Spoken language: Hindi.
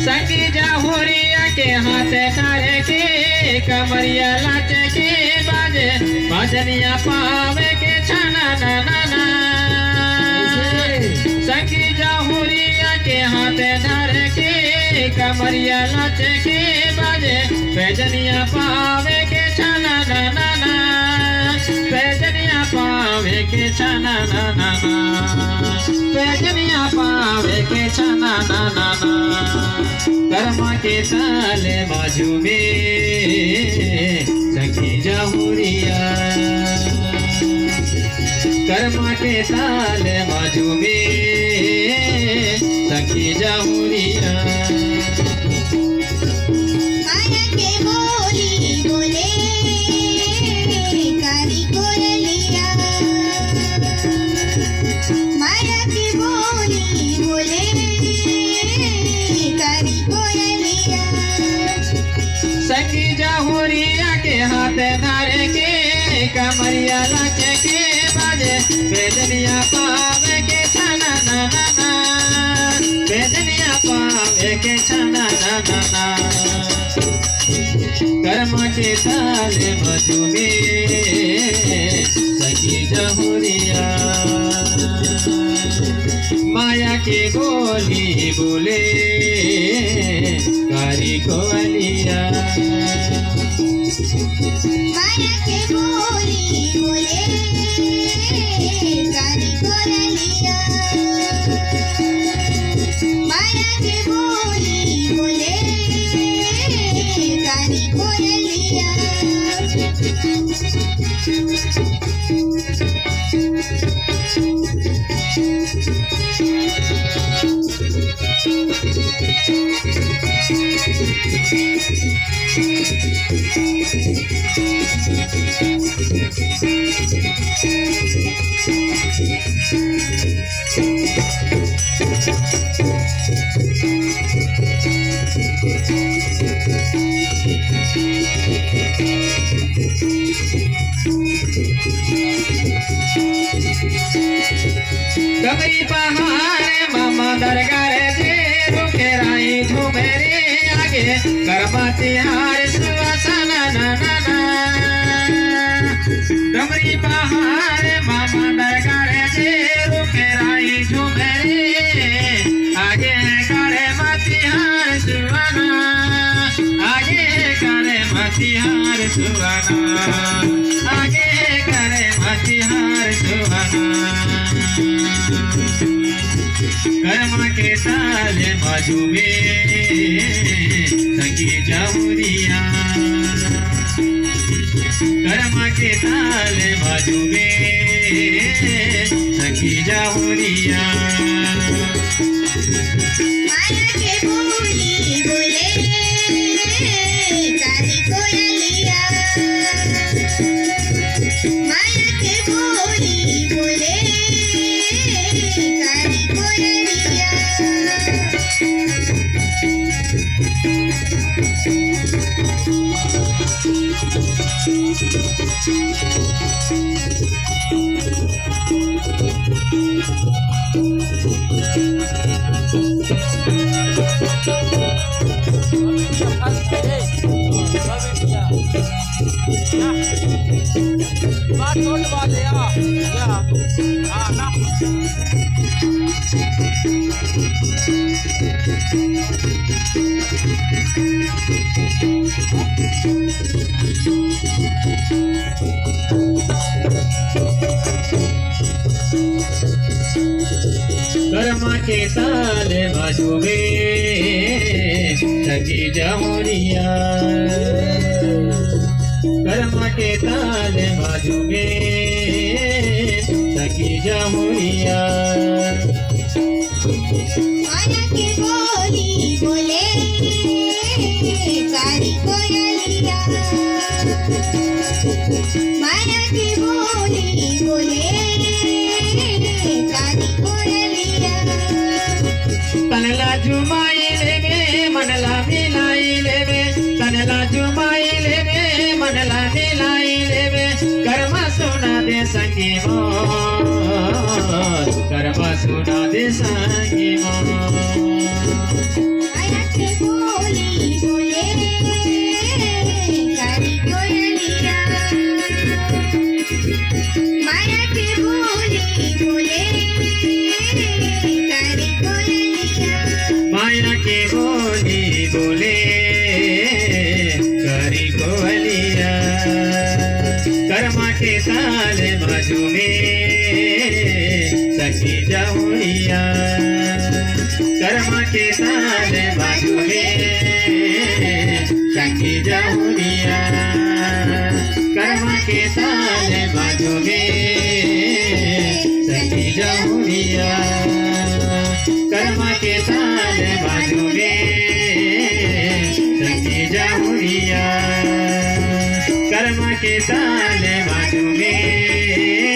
संगी जाहुरिया के हाथ तारे के कमरिया लाचे के बाजे भजनिया पावे के छाना ना ना ना। संगी जाहुरिया के हाथ तारे के कमरिया लाचे के बाजे भजनिया पावे के छाना ना ना ना। भजनिया पावे के छाना ना ना ना। भजनिया पावे के छाना ना ना ना। कर्म के ताले बाजू में सखी जाहुरिया। कर्म के ताले बाजू में सखी जाहुरिया। माया के बोली बोले कारी कोयलिया। माया के बोली बोले कारी कोयलिया। संगी जाहुरिया के हाथ धारे के कमरिया लाचे के बाजे बेदनिया पावे के छाना ना ना ना। बेदनिया पावे के छाना ना ना ना। कर्म के ताले बाजू में सखी जाहुरिया। माया के बोली बोले कारी कोयलिया। माया के बोली बोले कारी कोयलिया। माया के बोली बोले कारी कोयलिया। कबरी पहाड़ मामा दरगाह जे रुके राई झुमेरे आगे करमाती हार सुवासना ना ना ना। कबरी पहाड़ मामा दरगाह जे रुके राई झुमेरे आगे करे माती हार सुवाना। आगे करे माती हार सुवाना। आगे करे माती हार सुवाना। कर्म के ताले बाजू में सखी जाहुरिया। कर्म के ताले बाजू में सखी जाहुरिया। माया के बोली बोले कारी कोयलिया। माया के बोली बोले कारी कोयलिया। कर्म के ताले बाजू में सखी जाहुरिया। कर्म के ताले बाजू में सखी जाहुरिया। माया के बोली बोले कारी कोयलिया। माया के बोली बोले कारी कोयलिया। तनला जुमाई लेवे मनला मिलाई लेवे। तनला जुमाई लेवे मनला मिलाई लेवे। कर्म सुना दे संगी मोर कर्म सुना दे संगी मोर माया की बोली बोले करी कोयलिया माया की बोली बोले करी कोयलिया माया के बोली बोले करी कोयलिया कर्मा के ताल बाजू में सखी जाऊरिया कर्मा के ताल बाजू में सखी जाऊरिया कर्मा के ताल बाजू में सखी जाऊरिया कर्मा के ताल बाजू में सखी जाऊरिया कर्मा के ताल बाजू में